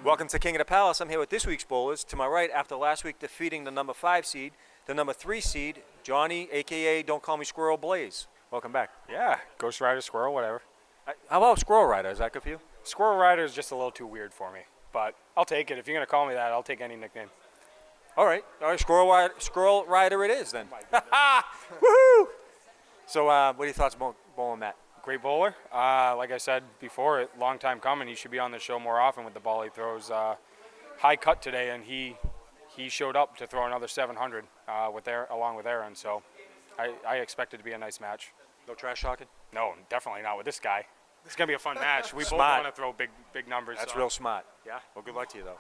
Welcome to King of the Palace. I'm here with this week's bowlers. To my right, after last week defeating the number 5 seed, the number 3 seed, Johnny, a.k.a. Don't Call Me Squirrel Blaze. Welcome back. Yeah, Ghost Rider, Squirrel, whatever. How about Squirrel Rider? Is that good for you? Squirrel Rider is just a little too weird for me, but I'll take it. If you're going to call me that, I'll take any nickname. All right, Squirrel Rider it is then. Woohoo! So what are your thoughts about bowling that? Great bowler. Like I said before, long time coming. He should be on the show more often with the ball he throws. High cut today, and he showed up to throw another 700 along with Aaron. So I expect it to be a nice match. No trash talking? No, definitely not with this guy. It's gonna be a fun match. We both Smart. want to throw big numbers. That's so. real smart. Yeah. Well, good luck to you though.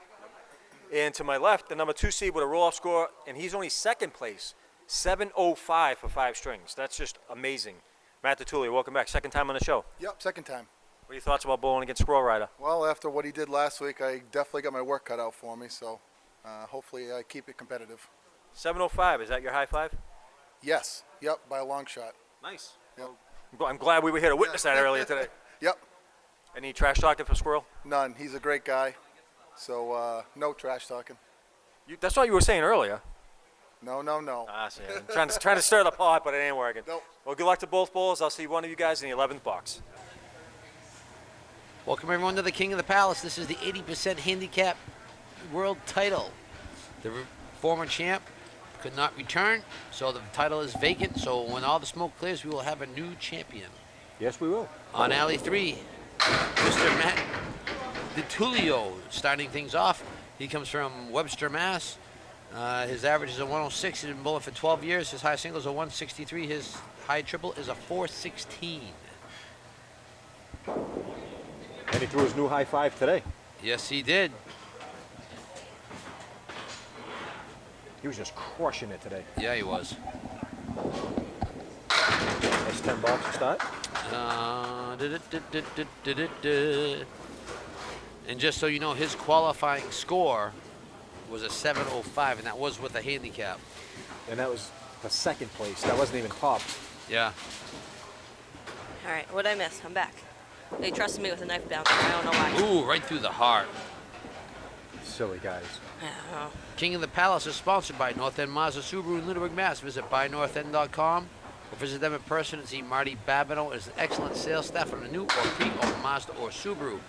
And to my left, the number 2 seed with a roll-off score, and he's only second place, 705 for 5 strings. That's just amazing. Matt DeTulio, welcome back. Second time on the show. Yep, second time. What are your thoughts about bowling against Squirrel Rider? Well, after what he did last week, I definitely got my work cut out for me, so hopefully I keep it competitive. 705, is that your high five? Yes, yep, by a long shot. Nice. Yep. I'm glad we were here to witness that earlier today. Yep, Any trash talking for Squirrel? none. He's a great guy, so no trash talking. That's what you were saying earlier. No. See, I'm trying to stir the pot, but it ain't working. Nope. Well, good luck to both bowlers. I'll see one of you guys in the 11th box. Welcome everyone to the King of the Palace. This is the 80% handicap world title. The former champ could not return, so the title is vacant. So when all the smoke clears, we will have a new champion. Yes, we will. On alley 3, Mr. Matt DeTulio starting things off. He comes from Webster, Mass. His average is a 106. He's been bowling for 12 years. His high single is a 163. His high triple is a 416. And he threw his new high five today. Yes, he did. He was just crushing it today. Yeah, he was. That's 10 bucks to start. And just so you know, his qualifying score was a 705, and that was with a handicap. And that was the second place. That wasn't even top. Yeah. All right, what'd I miss? I'm back. They trusted me with a knife bouncer. I don't know why. Ooh, right through the heart. Silly guys. I don't know. King of the Palace is sponsored by North End Mazda Subaru in Lunenburg, Mass. Visit buynorthend.com or visit them in person and see Marty Babineau as an excellent sales staff on a new or pre-owned Mazda or Subaru.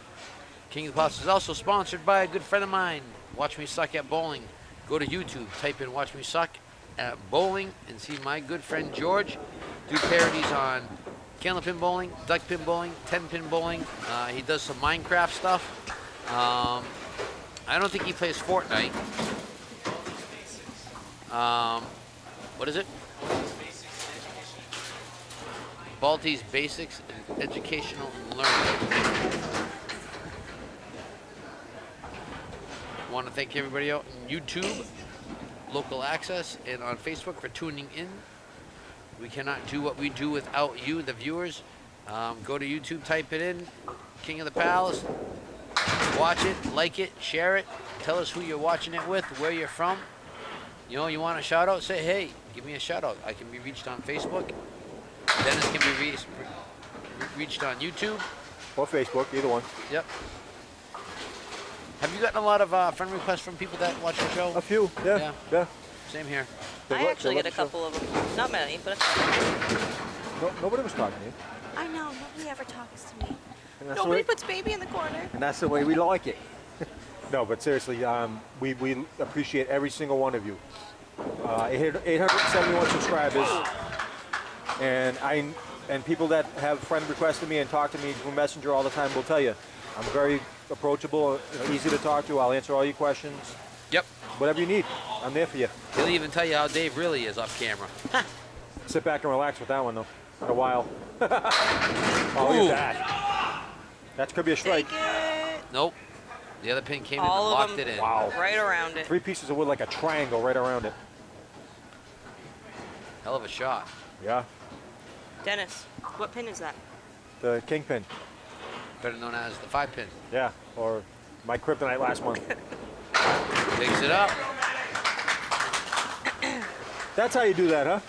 King of the Palace is also sponsored by a good friend of mine, Watch Me Suck at Bowling. Go to YouTube, type in Watch Me Suck at Bowling, and see my good friend George do parodies on Candlepin bowling, duck pin bowling, 10-pin bowling. He does some Minecraft stuff. I don't think he plays Fortnite. What is it? Balti's Basics and Educational and Learning. I want to thank everybody out on YouTube, Local Access, and on Facebook for tuning in. We cannot do what we do without you, the viewers. Go to YouTube, type it in, King of the Palace. Watch it, like it, share it. Tell us who you're watching it with, where you're from. You know, you want a shout out? Say, hey, give me a shout out. I can be reached on Facebook. Dennis can be reached on YouTube. Or Facebook, either one. Yep. Have you gotten a lot of friend requests from people that watch the show? A few, yeah. Same here. I actually get a couple of them. Not many, but a couple. No, nobody was talking to you. I know. Nobody ever talks to me. And that's Nobody the way, puts baby in the corner. and that's the way we like it. No, but seriously, we appreciate every single one of you. 871 subscribers, and people that have friend requested me and talk to me through Messenger all the time will tell you, I'm very approachable, easy to talk to. I'll answer all your questions. Yep. Whatever you need, I'm there for you. He'll even tell you how Dave really is off camera. Sit back and relax with that one, though. In a while. Oh, look at that. That could be a strike. Take it. Nope. The other pin came All in and of locked them. it in. Wow. Right around it. 3 pieces of wood like a triangle right around it. Hell of a shot. Yeah. Dennis, what pin is that? The kingpin. Better known as the 5 pin. Yeah. Or my kryptonite last month. Picks it up. That's how you do that, huh?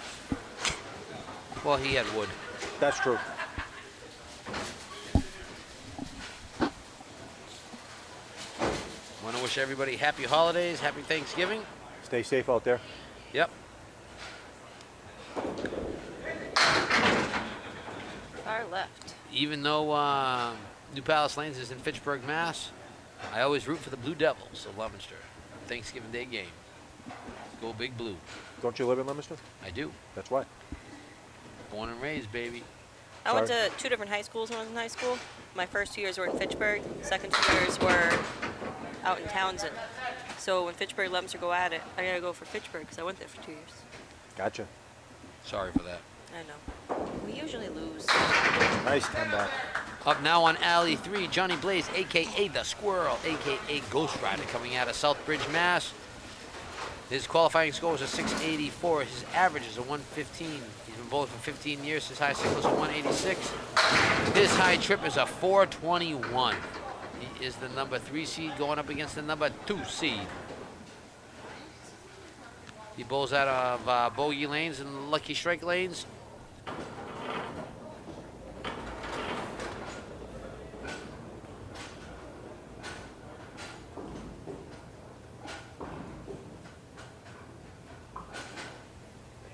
Well, he had wood. That's true. Want to wish everybody happy holidays, happy Thanksgiving. Stay safe out there. Yep. Far left. Even though New Palace Lanes is in Fitchburg, Mass, I always root for the Blue Devils of Leominster. Thanksgiving Day game. Go Big Blue. Don't you live in Leominster? I do. That's why. Born and raised, baby. I went to 2 different high schools when I was in high school. My first 2 years were in Fitchburg. Second 2 years were out in Townsend. So when Fitchburg and Leominster go at it, I gotta go for Fitchburg because I went there for 2 years. Gotcha. Sorry for that. I know. We usually lose. Nice 10 back. Up now on Alley 3, Johnny Blaze, a.k.a. The Squirrel, a.k.a. Ghost Rider, coming out of Southbridge, Mass. His qualifying score was a 684. His average is a 115. He's been bowling for 15 years. His high single is a 186. His high trip is a 421. He is the number 3 seed going up against the number 2 seed. He bowls out of bogey lanes and lucky strike lanes.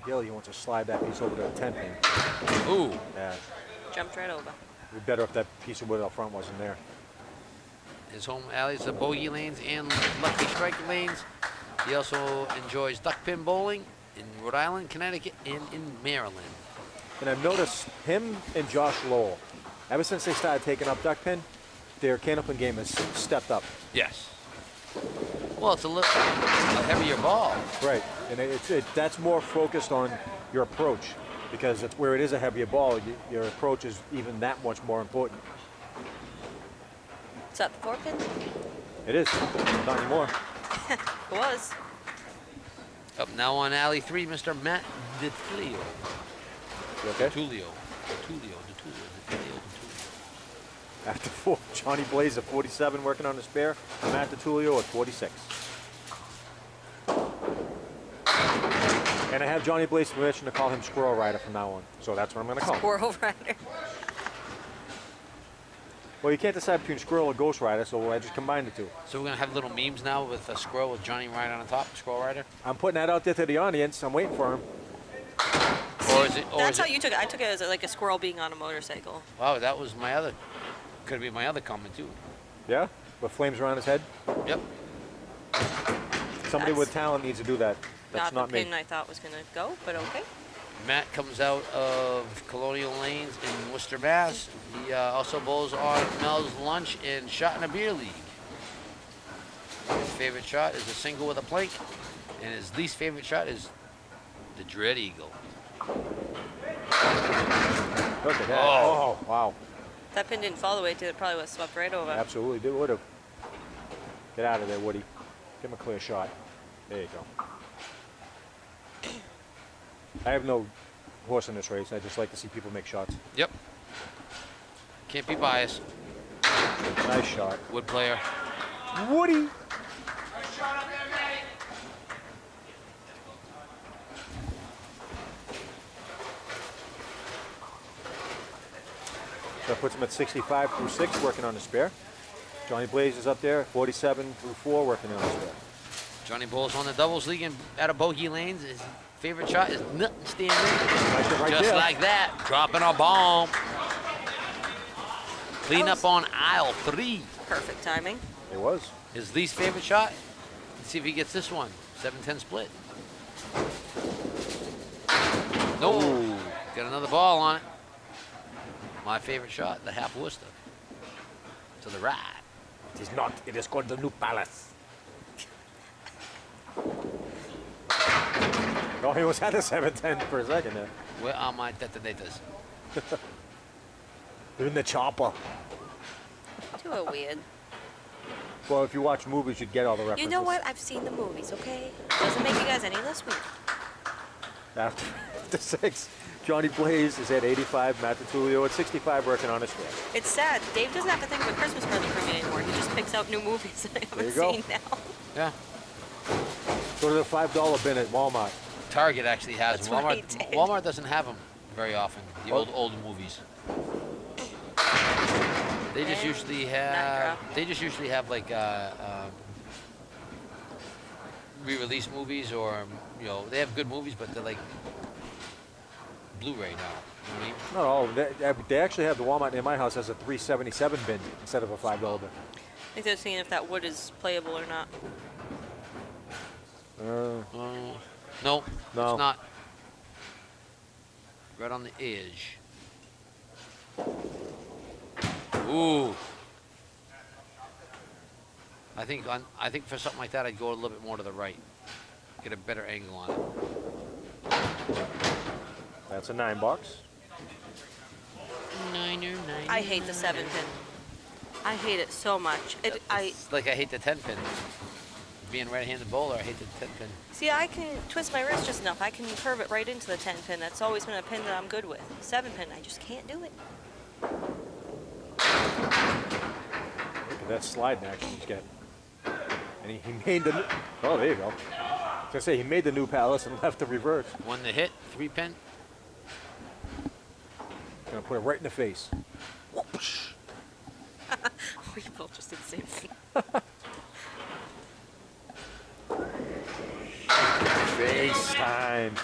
He wants to slide that piece over to a 10 pin. Ooh. Yeah. Jumped right over. It'd be better if that piece of wood up front wasn't there. His home alleys are bogey lanes and lucky strike lanes. He also enjoys duck pin bowling in Rhode Island, Connecticut, and in Maryland. And I've noticed him and Josh Lowell, ever since they started taking up duck pin, their Candlepin game has stepped up. Yes. Well, it's a heavier ball. Right, and that's more focused on your approach, because it's where it is a heavier ball, your approach is even that much more important. Is that the 4 pin? It is, not anymore. It was. Up now on Alley 3, Mr. Matt DiTulio. You okay? DiTulio. After 4, Johnny Blaze at 47 working on the spare, Matt DiTulio at 46. And I have Johnny Blaze's permission to call him Squirrel Rider from now on, so that's what I'm going to call him. Squirrel Rider. Well, you can't decide between Squirrel or Ghost Rider, so I just combined the two. So we're going to have little memes now with a squirrel with Johnny right on the top, Squirrel Rider? I'm putting that out there to the audience. I'm waiting for him. Or is it? That's how you took it. I took it as like a squirrel being on a motorcycle. Wow, that was my other, could be my other comment too. Yeah? With flames around his head? Yep. Somebody That's with talent needs to do that. That's not not the me. pin I thought was gonna go, but okay. Matt comes out of Colonial Lanes in Worcester, Mass. He also bowls on Mel's Lunch and Shot in a Beer League. His favorite shot is a single with a plank, and his least favorite shot is the Dread Eagle. Look at that. Oh. Oh, wow. If that pin didn't fall the way it did, it probably would have swept right over. Absolutely would have. Get out of there, Woody. Give him a clear shot. There you go. I have no horse in this race. I just like to see people make shots. Yep. Can't be biased. Nice shot. Wood player. Woody! So that puts him at 65 through 6, working on the spare. Johnny Blaze is up there, 47 through 4, working on the spare. Johnny bowls on the doubles league and out of bogey lanes. His favorite shot is nothing standing. Nice one right Just there. like that, dropping a bomb. Clean up on aisle 3. Perfect timing. It was. His least favorite shot. Let's see if he gets this one. 7-10 split. No. Ooh. Got another ball on it. My favorite shot, the half Worcester. To the right. It is not. It is called the New Palace. Oh, he was at a 7-10 for a second there. Where are my detonators? In the chopper. You are weird. Well, if you watch movies, you'd get all the references. You know what? I've seen the movies, okay? Doesn't make you guys any less weird. After 6, Johnny Blaze is at 85, Matt DiTullio at 65, working on his square. It's sad. Dave doesn't have to think of a Christmas present for me anymore. He just picks out new movies that I There haven't you go. seen now. Yeah. Go to the $5 bin at Walmart. Target actually has That's them. what he Walmart. did. Walmart doesn't have them very often. The Oh. old movies. They just And usually not have. drop. They just usually have like re-release movies, or they have good movies, but they're like Blu-ray now. You know what I mean? Not all. They actually have the Walmart near my house has a $3.77 bin instead of a $5 bin. I think they're seeing if that wood is playable or not. No, No. it's not. Right on the edge. Ooh. I think for something like that, I'd go a little bit more to the right. Get a better angle on it. That's a 9 box. Niner. I hate the 7 pin. I hate it so much. It's like I hate the 10 pin. Being right-handed bowler, I hate the 10 pin. See, I can twist my wrist just enough. I can curve it right into the 10 pin. That's always been a pin that I'm good with. 7 pin, I just can't do it. Look at that sliding action he's getting. And he made the. Oh, there you go. I was gonna say he made the new Palace and left the reverse. One to hit, 3 pin. Gonna put it right in the face. We both just did the same thing. Face time.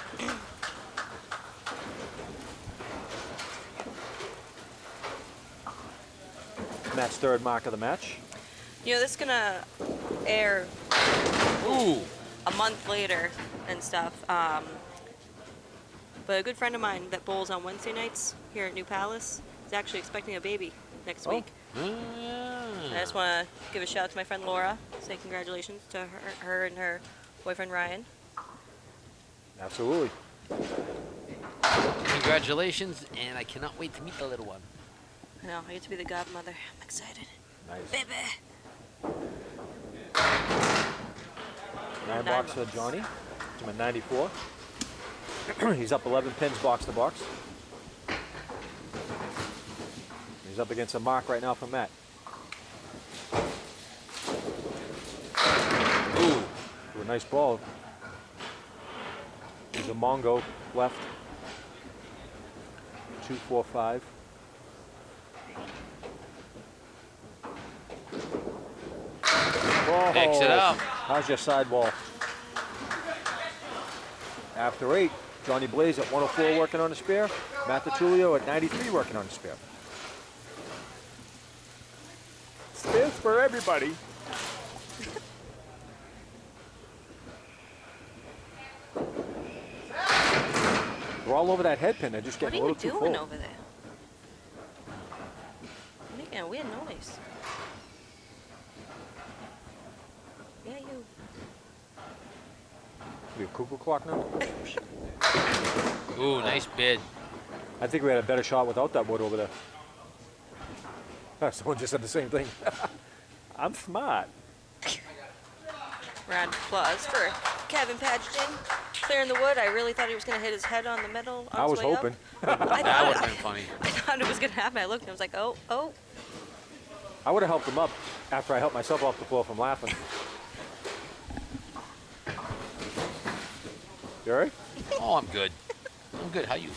Matt's third mark of the match. You know, this is gonna air Ooh. a month later and stuff. But a good friend of mine that bowls on Wednesday nights here at New Palace is actually expecting a baby next week. I just want to give a shout out to my friend Laura. Say congratulations to her and her boyfriend Ryan. Absolutely. Congratulations, and I cannot wait to meet the little one. I know, I get to be the godmother. I'm excited. Nice. Baby. 9 box for bucks. Johnny. I'm at 94. He's up 11 pins box to box. He's up against a mark right now from Matt. Ooh. Ooh, a nice ball. There's a Mongo left. 2, 4, 5. Whoa. Picks it up. How's your sideball? After 8, Johnny Blaze at 104 working on the spare. Matt DiTullio at 93 working on the spare. Spares for everybody. We're all over that head pin. They're just What are getting a you little too doing full. over there? You're making a weird noise. Yeah, you. We have cuckoo clock now? Ooh, nice bid. I think we had a better shot without that wood over there. Someone just said the same thing. I'm smart. Round of applause for Kevin Padgett clearing the wood. I really thought he was going to hit his head on the metal on I his was way up. hoping. I That would thought, have been funny. I thought it was going to happen. I looked and I was like, oh. I would have helped him up after I helped myself off the floor from laughing. You all right? Oh, I'm good. I'm good. How you?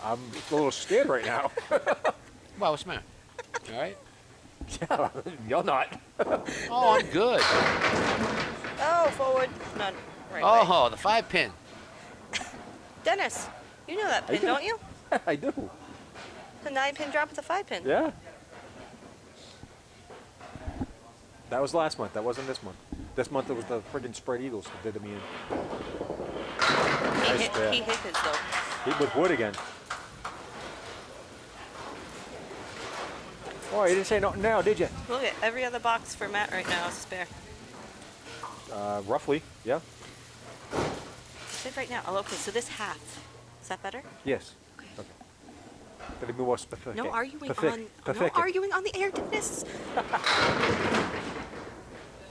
I'm a little scared right now. Wow, what's the matter? You all right? Yeah, you're not. Oh, I'm good. Oh, forward. None. Right way. Oh, the 5 pin. Dennis, you know that pin, you? don't you? I do. The 9 pin drop with the 5 pin. Yeah. That was last month. That wasn't this month. This month it was the friggin' spread eagles that did me in. Nice spare. He hit his though. He with wood again. Oh, you didn't say nothing now, did you? Look at every other box for Matt right now is a spare. Roughly, yeah. Say right now. Oh, okay, so this half. Is that better? Yes. Okay. Okay. Gotta be more specific. No arguing Pacific. no arguing on the air, Dennis.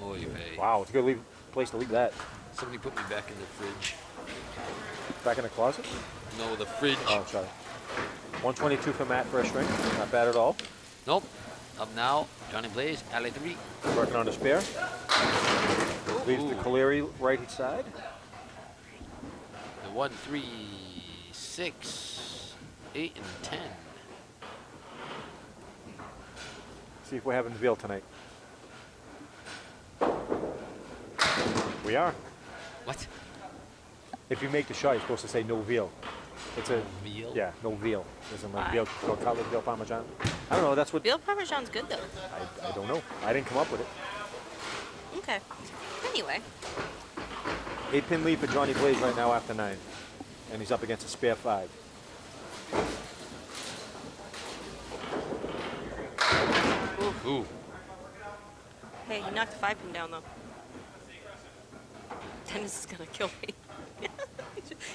Oy vey. Wow, it's a good place to leave that. Somebody put me back in the fridge. Back in the closet? No, the fridge. Oh, sorry. 122 for Matt for a string. Not bad at all. Nope. Up now, Johnny Blaze, alley 3. Working on the spare. Leaves the Ooh. Caleri right side. The 1, 3, 6, 8, and 10. See if we're having veal tonight. We are. What? If you make the shot, you're supposed to say no veal. It's a Veal? Yeah, no veal. Isn't like Why? veal cutlet, veal parmesan. I don't know. That's what Veal Parmesan's good though. I don't know. I didn't come up with it. Okay. Anyway, 8-pin lead for Johnny Blaze right now after 9, and he's up against a spare 5. Ooh. hey, you knocked the 5-pin down though. Dennis is gonna kill me.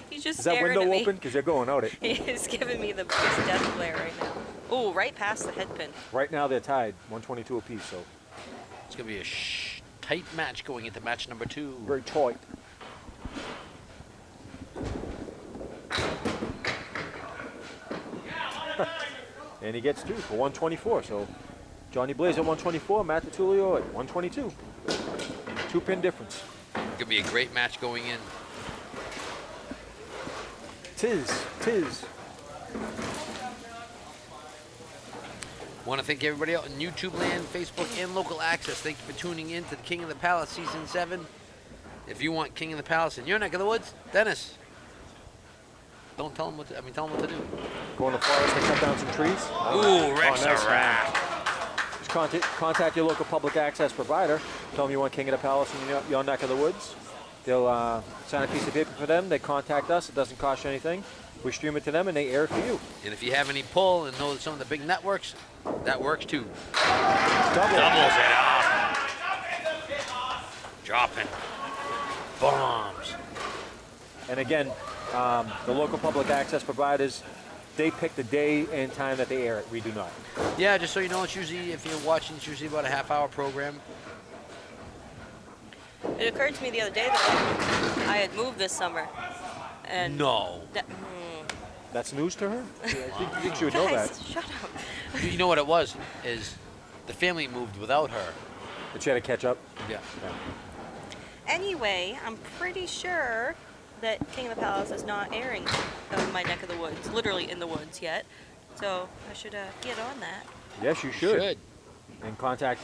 He's just Is that staring window at me. open? Because you're going out it. He's giving me the biggest death glare right now. Oh, right past the head pin. Right now they're tied, 122 apiece. So It's going to be a tight match going into match number 2. very tight. And he gets 2 for 124. So Johnny Blaze at 124, Matt DiTullio at 122. 2-pin difference. Going to be a great match going in. Tis. Want to thank everybody out in YouTube land, Facebook, and local access. Thank you for tuning in to the King of the Palace Season 7. If you want King of the Palace in your neck of the woods, Dennis, don't tell him what to, tell him what to do. Go in the forest and cut down some trees. Ooh, Rex nice. Around. Just contact your local public access provider. Tell them you want King of the Palace in your neck of the woods. They'll sign a piece of paper for them. They contact us. It doesn't cost you anything. We stream it to them, and they air it for you. And if you have any pull and know some of the big networks, that works too. Double. Doubles it up. Dropping bombs. And again, the local public access providers, they pick the day and time that they air it. We do not. Yeah, just so you know, it's usually, if you're watching, it's usually about a half-hour program. It occurred to me the other day that I had moved this summer. And No. That's news to her? I think she would know guys, that. shut up. You know what it was? Is the family moved without her. But she had to catch up. Yeah. Anyway, I'm pretty sure that King of the Palace is not airing in my neck of the woods, literally in the woods yet. So I should get on that. Yes, you should. And contact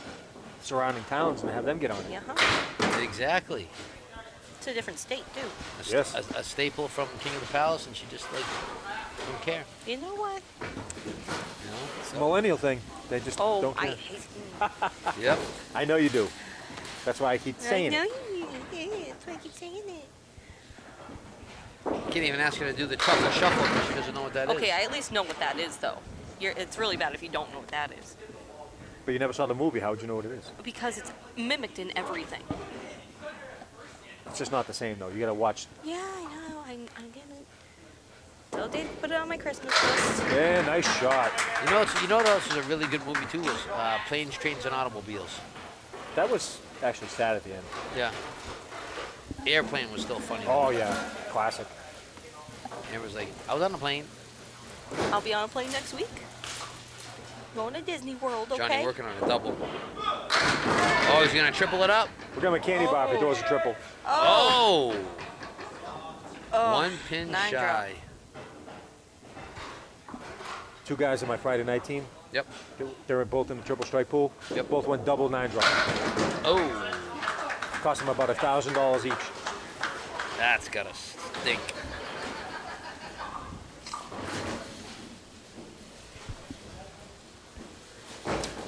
surrounding towns and have them get on it. Yeah. Exactly. It's a different state too. Yes. A staple from King of the Palace, and she just don't care. You know what? You know? It's a millennial thing. They just Oh, don't I care. hate. Yep. I know you do. That's why I keep saying I know it. you. That's why I keep saying it. Can't even ask her to do the truffle shuffle because she doesn't know what that is. Okay, I at least know what that is though. It's really bad if you don't know what that is. But you never saw the movie. How would you know what it is? Because it's mimicked in everything. It's just not the same, though. You got to watch. Yeah, I know. I get it. Tell Dave to put it on my Christmas list. Yeah, nice shot. You know what else was a really good movie too was Planes, Trains, and Automobiles. That was actually sad at the end. Yeah. Airplane was still funny. Oh, yeah. Classic. It was like, I was on a plane. I'll be on a plane next week. Going to Disney World, okay? Johnny working on a double. Oh, he's going to triple it up. We're going to candy bar if he throws a triple. Oh! Oh, One pin 9 shy. drop. 2 guys in my Friday night team. Yep. They were both in the triple strike pool. Yep. Both went double 9 drop. Oh! Cost them about $1,000 each. That's got to stink.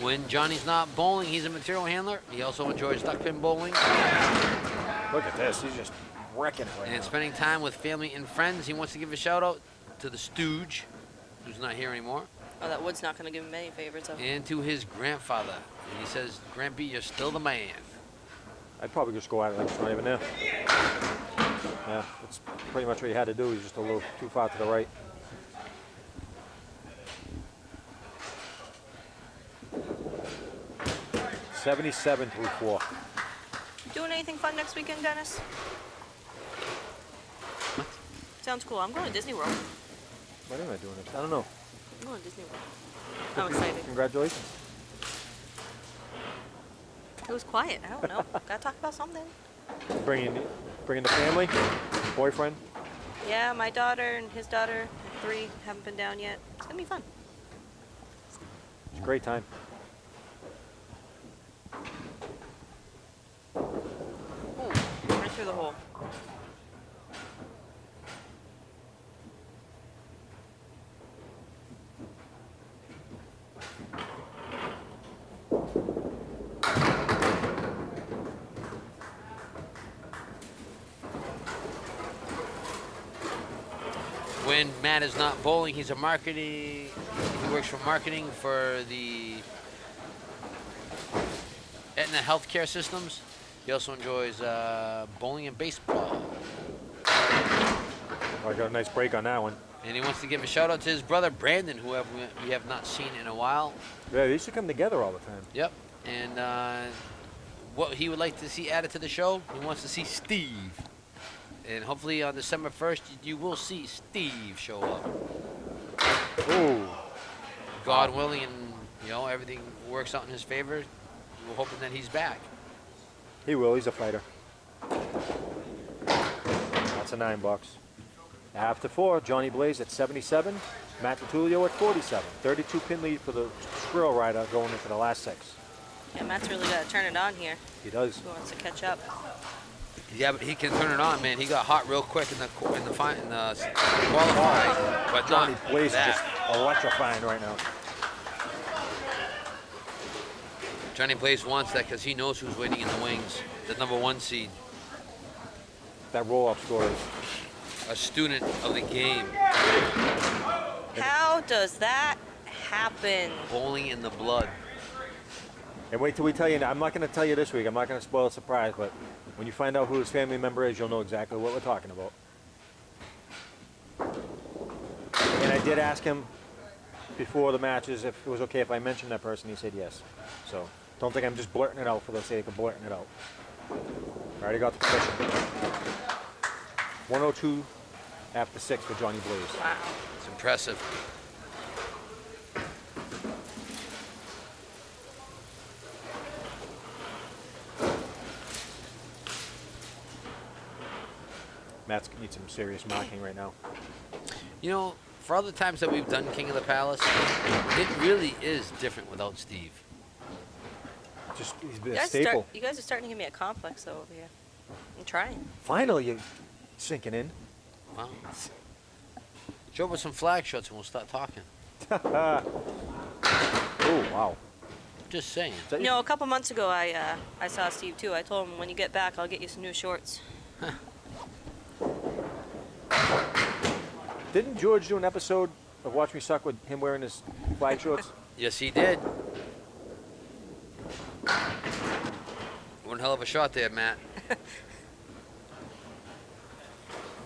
When Johnny's not bowling, he's a material handler. He also enjoys duck pin bowling. Look at this. He's just wrecking it right And now. spending time with family and friends. He wants to give a shout out to the Stooge, who's not here anymore, Oh, that wood's not going to give him any favors. So. and to his grandfather. And he says, Grampy, you're still the man. I'd probably just go at it like it's not even there. Yeah, that's pretty much what you had to do. He's just a little too far to the right. 77 through 4. Doing anything fun next weekend, Dennis? Sounds cool. I'm going to Disney World. When am I doing this? I don't know. I'm going to Disney World. I'm excited. Congratulations. It was quiet. I don't know. Gotta talk about something. Bringing the family, boyfriend. Yeah, my daughter and his daughter, 3, haven't been down yet. It's gonna be fun. It's a great time. Ooh, right through the hole. When Matt is not bowling, he's a marketing. He works for marketing for the Aetna Healthcare Systems. He also enjoys bowling and baseball. Oh, I got a nice break on that one. And he wants to give a shout out to his brother Brandon, who we have not seen in a while. Yeah, they used to come together all the time. Yep. And what he would like to see added to the show, he wants to see Steve. And hopefully on December 1st, you will see Steve show up. Ooh. God willing, and everything works out in his favor. We're hoping that he's back. He will. He's a fighter. That's a $9. After 4, Johnny Blaze at 77. Matt Tullio at 47. 32 pin lead for the Squirrel Rider going into the last 6. Yeah, Matt's really got to turn it on here. He does. He wants to catch up. Yeah, but he can turn it on, man. He got hot real quick in the qualifying, but Johnny not Blaze is that. just electrifying right now. Johnny Blaze wants that because he knows who's waiting in the wings. The #1 seed, That roll-up score is. a student of the game, How does that happen? bowling in the blood. And wait till we tell you. I'm not going to tell you this week. I'm not going to spoil the surprise, but when you find out who his family member is, you'll know exactly what we're talking about. And I did ask him before the matches if it was okay if I mentioned that person. He said yes. So don't think I'm just blurting it out for the sake of blurting it out. I already got the position. 102 after 6 for Johnny Blaze. Wow. It's impressive. Matt's needs some serious marking right now. For all the times that we've done King of the Palace, it really is different without Steve. Just he's been You a guys, staple. you guys are starting to give me a complex over here. I'm trying. Finally, you're sinking in. Wow. Show us some flag shots and we'll start talking. Oh wow. Just saying. Is that You know, a couple months ago, I saw Steve too. I told him when you get back, I'll get you some new shorts. Didn't George do an episode of Watch Me Suck with him wearing his flag shorts? Yes, he did. One hell of a shot there, Matt.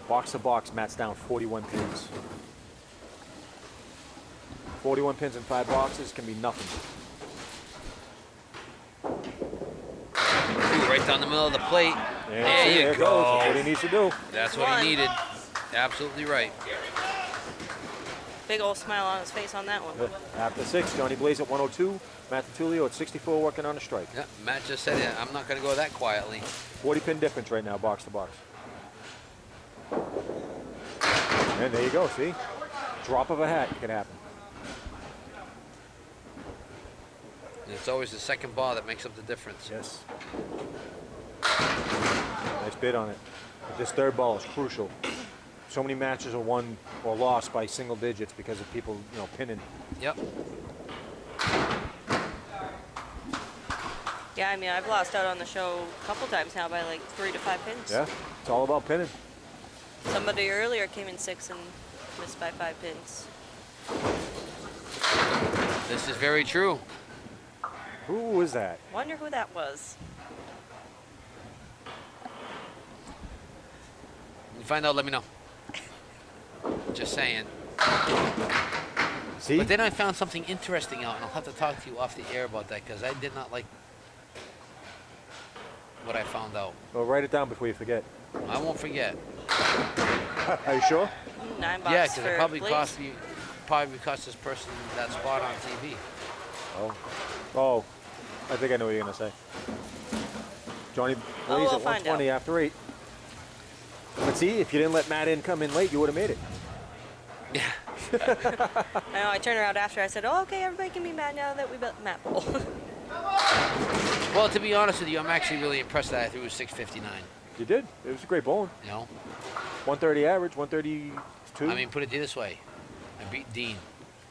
Box to box, Matt's down 41 pins. 41 pins in 5 boxes can be nothing. Ooh, right down the middle of the plate. Yeah, see, there it goes. That's what he needs to do. That's what he needed. Absolutely right. Big old smile on his face on that one. After 6, Johnny Blaze at 102. Matt Tullio at 64 working on a strike. Yeah, Matt just said it. I'm not going to go that quietly. 40 pin difference right now, box to box. And there you go, see? Drop of a hat could happen. And it's always the second ball that makes up the difference. Yes. Nice bid on it. But this third ball is crucial. So many matches are won or lost by single digits because of people, pinning. Yep. Yeah, I mean, I've lost out on the show a couple times now by like 3 to 5 pins. Yeah, it's all about pinning. Somebody earlier came in 6 and missed by 5 pins. This is very true. Who was that? Wonder who that was. When you find out, let me know. Just saying. See? But then I found something interesting out, and I'll have to talk to you off the air about that because I did not like what I found out. Well, write it down before you forget. I won't forget. Are you sure? $9 Yeah, because for it probably Blaze. cost this person that spot on TV. Oh, I think I know what you're gonna say. Johnny Oh, Blaze we'll at find 120 after 8. But see, if you didn't let Matt come in late, you would have made it. I know, I turned around after. I said, oh, okay, everybody can be mad now that we bet Matt Bowl. Well, to be honest with you, I'm actually really impressed that I threw a 659. You did. It was a great bowling. You know? 130 average, 132. I mean, put it this way. I beat Dean.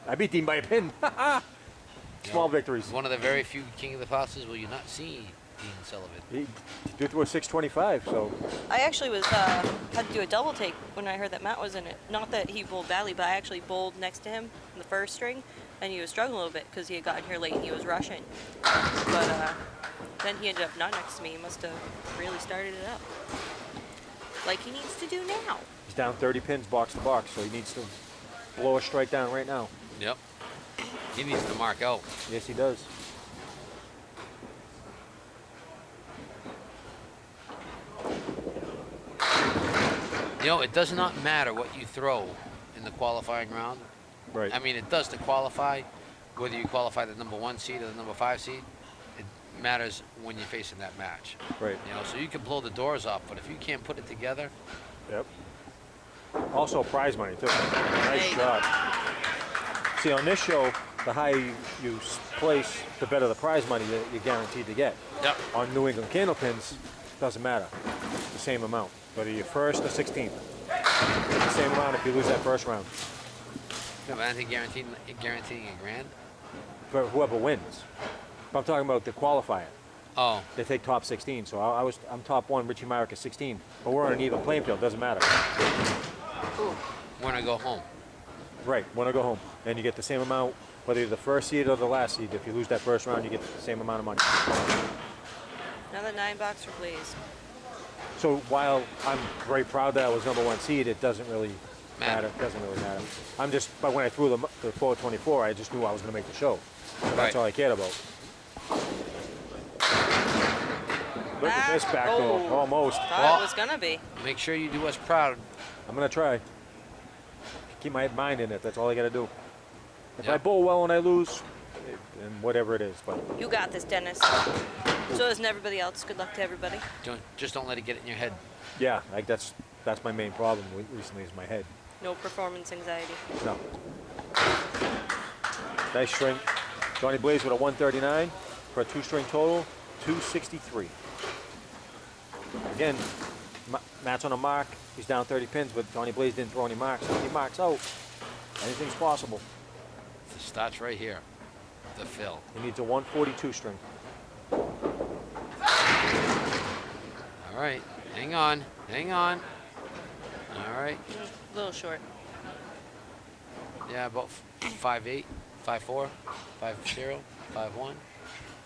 I beat Dean by a pin. You Small know, victories. One of the very few King of the Passes will you not see Dean Sullivan. He did through a 625, so I actually was had to do a double take when I heard that Matt was in it. Not that he bowled badly, but I actually bowled next to him in the first string, and he was struggling a little bit because he had gotten here late and he was rushing. But then he ended up not next to me. He must have really started it up, like he needs to do now. he's down 30 pins box to box, so he needs to blow a strike down right now. Yep. He needs to mark out. Yes, he does. You know, it does not matter what you throw in the qualifying round. Right. I mean, it does to qualify, whether you qualify the number 1 seed or the number 5 seed. It matters when you're facing that match. Right. You know, so you can blow the doors off, but if you can't put it together, Yep. Also prize money too. Nice There you go. shot. See, on this show, the higher you place, the better the prize money that you're guaranteed to get. yep. On New England Candlepins, doesn't matter. The same amount, whether you're first or 16th. The same amount if you lose that first round. No, but I think guaranteeing a grand. For whoever wins. But I'm talking about the qualifier. Oh, They take top 16. So I'm top 1, Richie Myrick is 16. But we're on an even playing field, doesn't matter. when I go home. Right, want to go home. And you get the same amount, whether you're the first seed or the last seed. If you lose that first round, you get the same amount of money. Another $9 for Blaze. So while I'm very proud that I was number 1 seed, it doesn't really matter. Matter. It doesn't really matter. But when I threw the 424, I just knew I was going to make the show. That's Right. all I cared about. Look at this back door, Oh. almost. Thought it was gonna be. Make sure you do us proud. I'm going to try. Keep my mind in it, that's all I got to do. If I Yep. bowl well and I lose, and whatever it is, but You got this, Dennis. So does everybody else. Good luck to everybody. Just don't let it get in your head. yeah, like that's my main problem recently is my head. No performance anxiety. No. Nice string. Johnny Blaze with a 139 for a 2-string total, 263. Again, Matt's on a mark. He's down 30 pins, but Johnny Blaze didn't throw any marks. If he marks out, anything's possible. It starts right here. The fill. He needs a 142 string. All right. Hang on. Hang on. All right. A little short. Yeah, about 5'8", 5'4", 5'0", 5'1".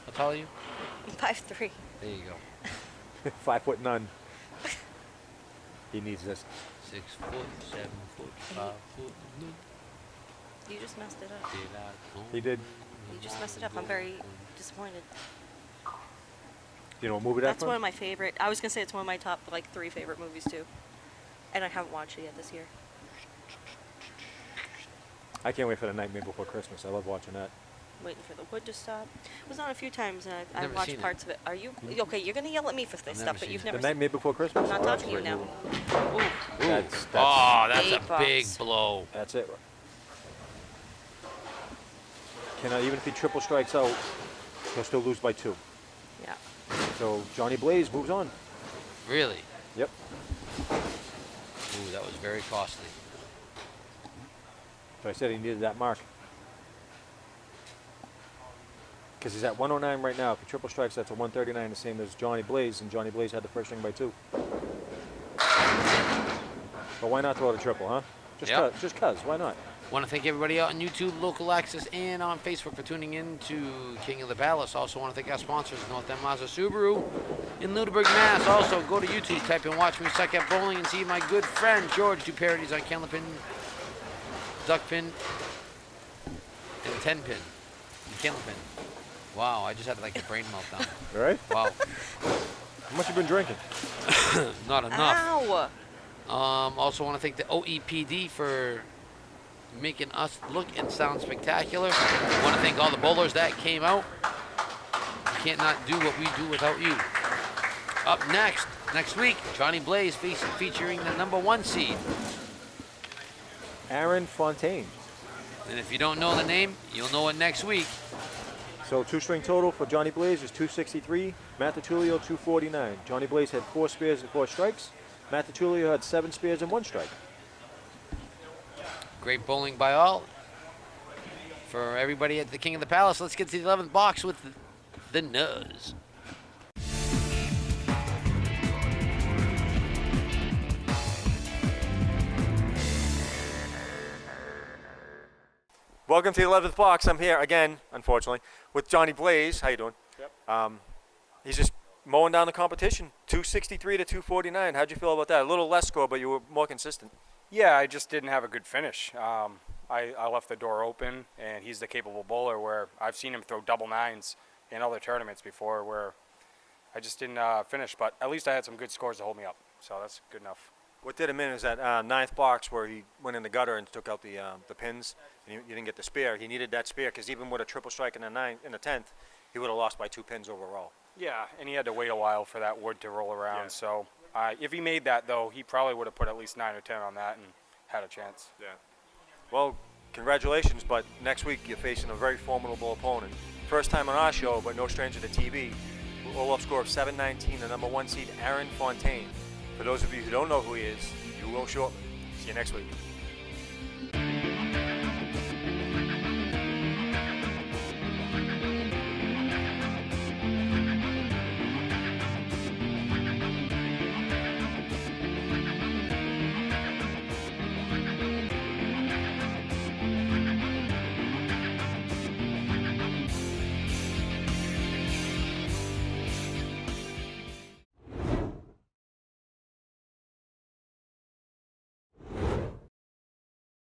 How tall are you? 5'3". There you go. 5 foot none. He needs this. 6 foot, 7 foot, 5 foot. You just messed it up. He did. You just messed it up. I'm very disappointed. You know what movie that's That's one of my favorite. I was gonna say it's one of my top 3 favorite movies too, and I haven't watched it yet this year. I can't wait for the Nightmare Before Christmas. I love watching that. Waiting for the wood to stop. It was on a few times, and I've Never watched seen it. parts of it. Are you okay? You're gonna yell at me for this I've stuff, never but seen you've it. never The seen. Nightmare Before Christmas? I'm not Oh, that's talking a to you great now. movie. Ooh, That's Oh, that's Eight a big bucks. blow. That's it. Even if he triple strikes out, he'll still lose by 2. yeah. So Johnny Blaze moves on. Really? Yep. Ooh, that was very costly. So I said he needed that mark. Because he's at 109 right now. If he triple strikes, that's a 139, the same as Johnny Blaze, and Johnny Blaze had the first string by 2. But why not throw the triple, huh? Yep. Just cuz. Why not? Want to thank everybody out on YouTube, Local Access, and on Facebook for tuning in to King of the Palace. Also want to thank our sponsors, North End Mazda Subaru in Lunenburg, Mass. Also, go to YouTube, type in Watch Me Suck at Bowling, and see my good friend George do parodies on Candlepin, Duckpin, and 10-pin. And Candlepin. Wow, I just had like a brain meltdown. All right? Wow. How much you been drinking? Not enough. Ow! Also want to thank the OEPD for making us look and sound spectacular. Want to thank all the bowlers that came out. We can't not do what we do without you. Up next week, Johnny Blaze featuring the #1 seed. Aaron Fontaine. And if you don't know the name, you'll know it next week. So 2-string total for Johnny Blaze is 263. Matt DiTullio 249. Johnny Blaze had 4 spares and 4 strikes. Matt DiTullio had 7 spares and 1 strike. Great bowling by all. For everybody at the King of the Palace, let's get to the 11th box with the Nuz. Welcome to the 11th box. I'm here again, unfortunately, with Johnny Blaze. How you doing? Yep. He's just mowing down the competition. 263 to 249. How'd you feel about that? A little less score, but you were more consistent. Yeah, I just didn't have a good finish. I left the door open, and he's the capable bowler where I've seen him throw double nines in other tournaments before where I just didn't finish. But at least I had some good scores to hold me up, so that's good enough. What did him in is that 9th box where he went in the gutter and took out the pins, and you didn't get the spare. He needed that spare because even with a triple strike in the 10th, he would have lost by 2 pins overall. Yeah, and he had to wait a while for that wood to roll around. Yeah. So if he made that, though, he probably would have put at least 9 or 10 on that and had a chance. Yeah. Well, congratulations, but next week you're facing a very formidable opponent. First time on our show, but no stranger to TV. Roll-up score of 719, the #1 seed, Aaron Fontaine. For those of you who don't know who he is, you will shortly. See you next week.